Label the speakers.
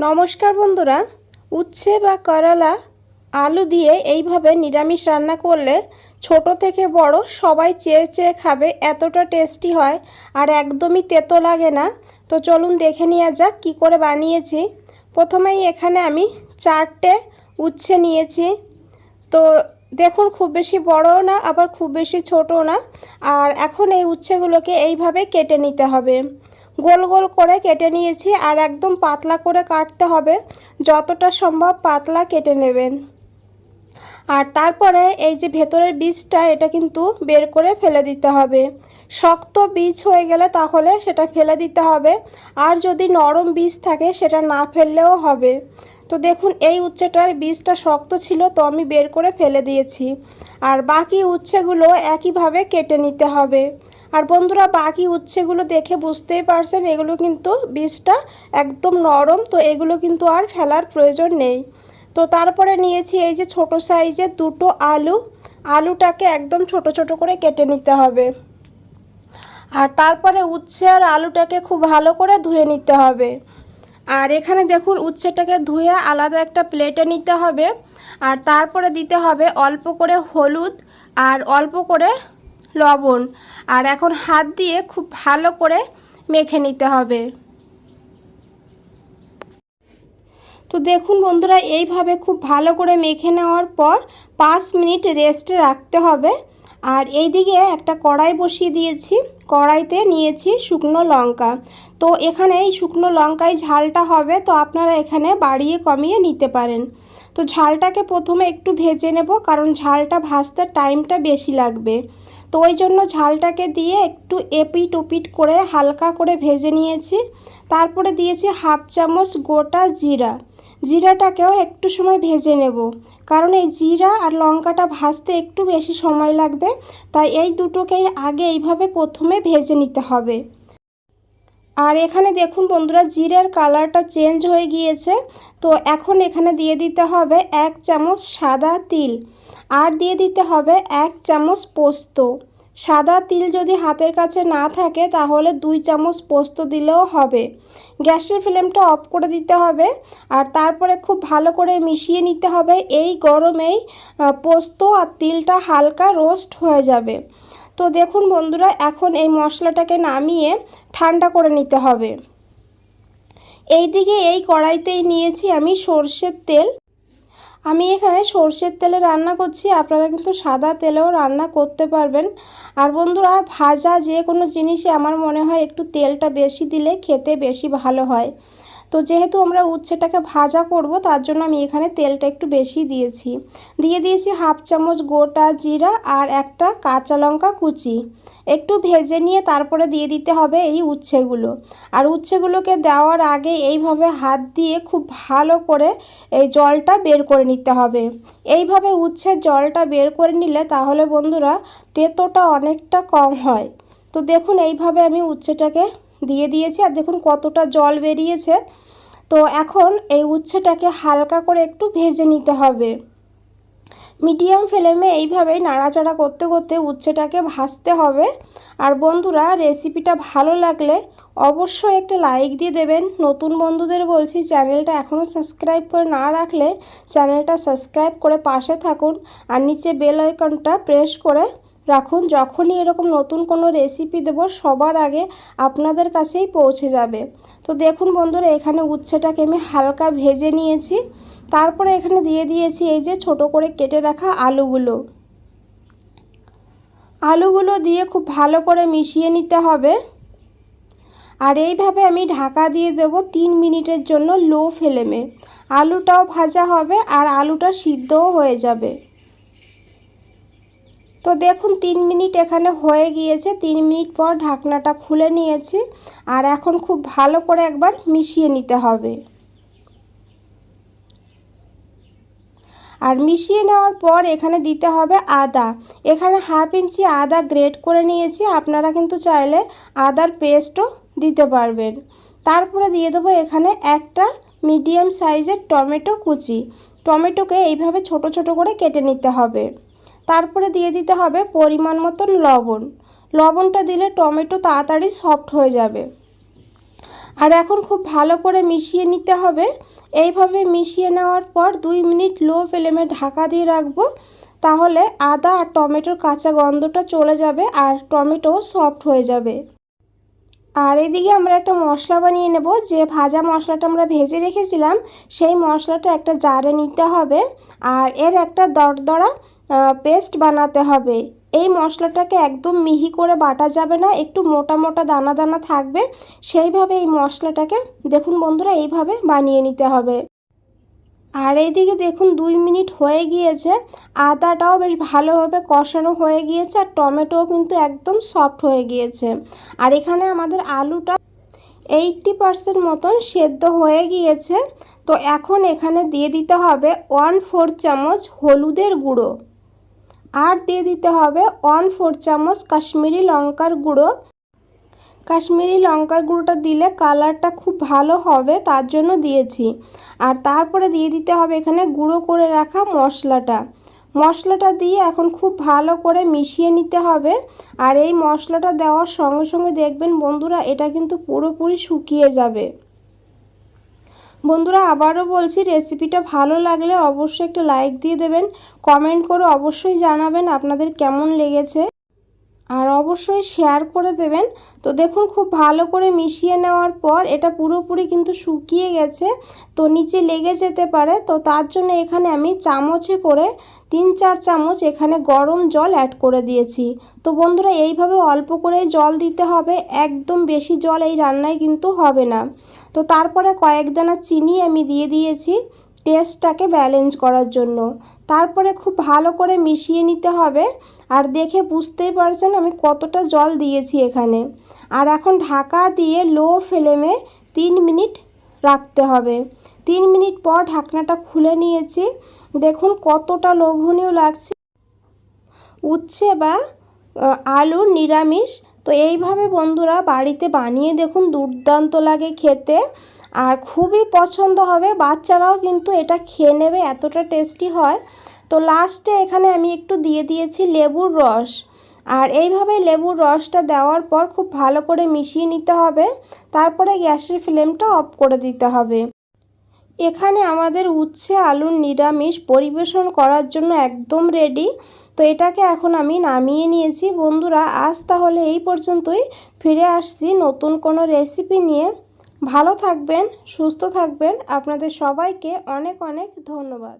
Speaker 1: নমস্কার বন্ধুরা, উচ্ছে বা করলা আলু দিয়ে এইভাবে নিরামিষ রান্না করলে ছোট থেকে বড় সবাই চেয়ে চেয়ে খাবে। এতটা টেস্টি হয় আর একদমই তেতো লাগে না। তো চলুন দেখে নেওয়া যাক কী করে বানিয়েছি। প্রথমেই এখানে আমি 4টে উচ্ছে নিয়েছি। তো দেখুন, খুব বেশি বড়ও না আবার খুব বেশি ছোটও না। আর এখন এই উচ্ছেগুলোকে এইভাবে কেটে নিতে হবে। গোল গোল করে কেটে নিয়েছি আর একদম পাতলা করে কাটতে হবে, যতটা সম্ভব পাতলা কেটে নেবেন। আর তারপরে এই যে ভেতরের বীজটা, এটা কিন্তু বের করে ফেলে দিতে হবে। শক্ত বীজ হয়ে গেলে তাহলে সেটা ফেলে দিতে হবে, আর যদি নরম বীজ থাকে সেটা না ফেললেও হবে। তো দেখুন, এই উচ্ছেটার বীজটা শক্ত ছিল, তো আমি বের করে ফেলে দিয়েছি। আর বাকি উচ্ছেগুলো একইভাবে কেটে নিতে হবে। আর বন্ধুরা, বাকি উচ্ছেগুলো দেখে বুঝতেই পারছেন এগুলো কিন্তু বীজটা একদম নরম, তো এগুলো কিন্তু আর ফেলার প্রয়োজন নেই। তো তারপরে নিয়েছি এই যে ছোট সাইজের 2টো আলুটাকে একদম ছোট ছোট করে কেটে নিতে হবে। আর তারপরে উচ্ছে আর আলুটাকে খুব ভালো করে ধুয়ে নিতে হবে। আর এখানে দেখুন, উচ্ছেটাকে ধুয়ে আলাদা একটা প্লেটে নিতে হবে। আর তারপরে দিতে হবে অল্প করে হলুদ আর অল্প করে লবণ। আর এখন হাত দিয়ে খুব ভালো করে মেখে নিতে হবে। তো দেখুন বন্ধুরা, এইভাবে খুব ভালো করে মেখে নেওয়ার পর 5 মিনিট রেস্টে রাখতে হবে। আর এই দিকে একটা কড়াই বসিয়ে দিয়েছি। কড়াইতে নিয়েছি শুকনো লঙ্কা। তো এখানে এই শুকনো লঙ্কায় ঝালটা হবে, তো আপনারা এখানে বাড়িয়ে কমিয়ে নিতে পারেন। তো ঝালটাকে প্রথমে একটু ভেজে নেব, কারণ ঝালটা ভাজতে টাইমটা বেশি লাগবে। তো ওই জন্য ঝালটাকে দিয়ে একটু এপিট ওপিট করে হালকা করে ভেজে নিয়েছি। তারপরে দিয়েছি 1/2 চামচ গোটা জিরাটাকেও একটু সময় ভেজে নেব, কারণ এই জিরা আর লঙ্কাটা ভাজতে একটু বেশি সময় লাগবে। তাই এই দুটোকেই আগে এইভাবে প্রথমে ভেজে নিতে হবে। আর এখানে দেখুন বন্ধুরা, জিরার কালারটা চেঞ্জ হয়ে গিয়েছে। তো এখন এখানে দিয়ে দিতে হবে 1 চামচ সাদা তিল, আর দিয়ে দিতে হবে 1 চামচ পোস্ত। সাদা তিল যদি হাতের কাছে না থাকে তাহলে 2 চামচ পোস্ত দিলেও হবে। গ্যাসের ফ্লেমটা অফ করে দিতে হবে। আর তারপরে খুব ভালো করে মিশিয়ে নিতে হবে। এই গরমেই পোস্ত আর তিলটা হালকা রোস্ট হয়ে যাবে। তো দেখুন বন্ধুরা, এখন এই মশলাটাকে নামিয়ে ঠান্ডা করে নিতে হবে। এইদিকে এই কড়াইতেই নিয়েছি আমি সর্ষের তেল। আমি এখানে সর্ষের তেলে রান্না করছি, আপনারা কিন্তু সাদা তেলেও রান্না করতে পারবেন। আর বন্ধুরা, ভাজা যে কোনো জিনিসে আমার মনে হয় একটু তেলটা বেশি দিলে খেতে বেশি ভালো হয়। তো যেহেতু আমরা উচ্ছেটাকে ভাজা করব, তার জন্য আমি এখানে তেলটা একটু বেশি দিয়েছি। দিয়ে দিয়েছি 1/2 চামচ গোটা জিরা আর একটা কাঁচা লঙ্কা কুচি। একটু ভেজে নিয়ে তারপরে দিয়ে দিতে হবে এই উচ্ছেগুলো। আর উচ্ছেগুলোকে দেওয়ার আগে এইভাবে হাত দিয়ে খুব ভালো করে এই জলটা বের করে নিতে হবে। এইভাবে উচ্ছের জলটা বের করে নিলে তাহলে বন্ধুরা তেতোটা অনেকটা কম হয়। তো দেখুন, এইভাবে আমি উচ্ছেটাকে দিয়ে দিয়েছি আর দেখুন কতটা জল বেরিয়েছে। তো এখন এই উচ্ছেটাকে হালকা করে একটু ভেজে নিতে হবে। মিডিয়াম ফ্লেমে এইভাবেই নাড়াচাড়া করতে করতে উচ্ছেটাকে ভাজতে হবে। আর বন্ধুরা, রেসিপিটা ভালো লাগলে অবশ্যই একটা লাইক দিয়ে দেবেন। নতুন বন্ধুদের বলছি, চ্যানেলটা এখনও সাবস্ক্রাইব করে না রাখলে চ্যানেলটা সাবস্ক্রাইব করে পাশে থাকুন। আর নিচে বেল আইকনটা প্রেস করে রাখুন, যখনই এরকম নতুন কোনো রেসিপি দেব সবার আগে আপনাদের কাছেই পৌঁছে যাবে। তো দেখুন বন্ধুরা, এখানে উচ্ছেটাকে আমি হালকা ভেজে নিয়েছি। তারপরে এখানে দিয়ে দিয়েছি এই যে ছোট করে কেটে রাখা আলুগুলো দিয়ে খুব ভালো করে মিশিয়ে নিতে হবে। আর এইভাবে আমি ঢাকা দিয়ে দেব 3 মিনিটের জন্য লো ফ্লেমে। আলুটাও ভাজা হবে আর আলুটা সিদ্ধও হয়ে যাবে। তো দেখুন 3 মিনিট এখানে হয়ে গিয়েছে। 3 মিনিট পর ঢাকনাটা খুলে নিয়েছি। আর এখন খুব ভালো করে একবার মিশিয়ে নিতে হবে। আর মিশিয়ে নেওয়ার পর এখানে দিতে হবে আদা। এখানে 1/2 ইঞ্চি আদা গ্রেট করে নিয়েছি, আপনারা কিন্তু চাইলে আদার পেস্টও দিতে পারবেন। তারপরে দিয়ে দেবো এখানে একটা মিডিয়াম সাইজের টমেটো কুচি। টমেটোকে এইভাবে ছোট ছোট করে কেটে নিতে হবে। তারপরে দিয়ে দিতে হবে পরিমাণ মতন লবণটা দিলে টমেটো তাড়াতাড়ি সফট হয়ে যাবে। আর এখন খুব ভালো করে মিশিয়ে নিতে হবে। এইভাবে মিশিয়ে নেওয়ার পর 2 মিনিট লো ফ্লেমে ঢাকা দিয়ে রাখবো। তাহলে আদা আর টমেটোর কাঁচা গন্ধটা চলে যাবে আর টমেটো সফট হয়ে যাবে। আর এদিকে আমরা একটা মশলা বানিয়ে নেব। যে ভাজা মশলাটা আমরা ভেজে রেখেছিলাম সেই মশলাটা একটা জারে নিতে হবে আর এর একটা দরদরা পেস্ট বানাতে হবে। এই মশলাটাকে একদম মিহি করে বাটা যাবে না, একটু মোটা মোটা দানা দানা থাকবে, সেইভাবে এই মশলাটাকে দেখুন বন্ধুরা এইভাবে বানিয়ে নিতে হবে। আর এইদিকে দেখুন 2 মিনিট হয়ে গিয়েছে, আদাটাও বেশ ভালোভাবে কষানো হয়ে গিয়েছে আর টমেটোও কিন্তু একদম সফট হয়ে গিয়েছে। আর এখানে আমাদের আলুটা 80% মতন সেদ্ধ হয়ে গিয়েছে। তো এখন এখানে দিয়ে দিতে হবে 1/4 চামচ হলুদের গুঁড়ো আর দিয়ে দিতে হবে 1/4 চামচ কাশ্মীরি লঙ্কার গুঁড়ো। কাশ্মীরি লঙ্কার গুঁড়োটা দিলে কালারটা খুব ভালো হবে, তার জন্য দিয়েছি। আর তারপরে দিয়ে দিতে হবে এখানে গুঁড়ো করে রাখা মশলাটা দিয়ে এখন খুব ভালো করে মিশিয়ে নিতে হবে। আর এই মশলাটা দেওয়ার সঙ্গে সঙ্গে দেখবেন বন্ধুরা এটা কিন্তু পুরোপুরি শুকিয়ে যাবে। বন্ধুরা আবারও বলছি, রেসিপিটা ভালো লাগলে অবশ্যই একটা লাইক দিয়ে দেবেন, কমেন্ট করে অবশ্যই জানাবেন আপনাদের কেমন লেগেছে আর অবশ্যই শেয়ার করে দেবেন। তো দেখুন খুব ভালো করে মিশিয়ে নেওয়ার পর এটা পুরোপুরি কিন্তু শুকিয়ে গেছে, তো নিচে লেগে যেতে পারে। তো তার জন্য এখানে আমি চামচে করে 3-4 চামচ এখানে গরম জল অ্যাড করে দিয়েছি। তো বন্ধুরা এইভাবে অল্প করে জল দিতে হবে, একদম বেশি জল এই রান্নায় কিন্তু হবে না। তো তারপরে কয়েক দানা চিনি আমি দিয়ে দিয়েছি টেস্টটাকে ব্যালেন্স করার জন্য। তারপরে খুব ভালো করে মিশিয়ে নিতে হবে। আর দেখে বুঝতেই পারছেন আমি কতটা জল দিয়েছি এখানে। আর এখন ঢাকা দিয়ে লো ফ্লেমে 3 মিনিট রাখতে হবে। 3 মিনিট পর ঢাকনাটা খুলে নিয়েছি, দেখুন কতটা লোভনীয় লাগছে উচ্ছে বা আলুর নিরামিষ। তো এইভাবে বন্ধুরা বাড়িতে বানিয়ে দেখুন, দুর্দান্ত লাগে খেতে আর খুবই পছন্দ হবে, বাচ্চারাও কিন্তু এটা খেয়ে নেবে, এতটা টেস্টি হয়। তো লাস্টে এখানে আমি একটু দিয়ে দিয়েছি লেবুর রস। আর এইভাবে লেবুর রসটা দেওয়ার পর খুব ভালো করে মিশিয়ে নিতে হবে। তারপরে গ্যাসের ফ্লেমটা অফ করে দিতে হবে। এখানে আমাদের উচ্ছে আলুর নিরামিষ পরিবেশন করার জন্য একদম রেডি। তো এটাকে এখন আমি নামিয়ে নিয়েছি। বন্ধুরা আজ তাহলে এই পর্যন্তই, ফিরে আসছি নতুন কোনো রেসিপি নিয়ে। ভালো থাকবেন, সুস্থ থাকবেন, আপনাদের সবাইকে অনেক অনেক ধন্যবাদ।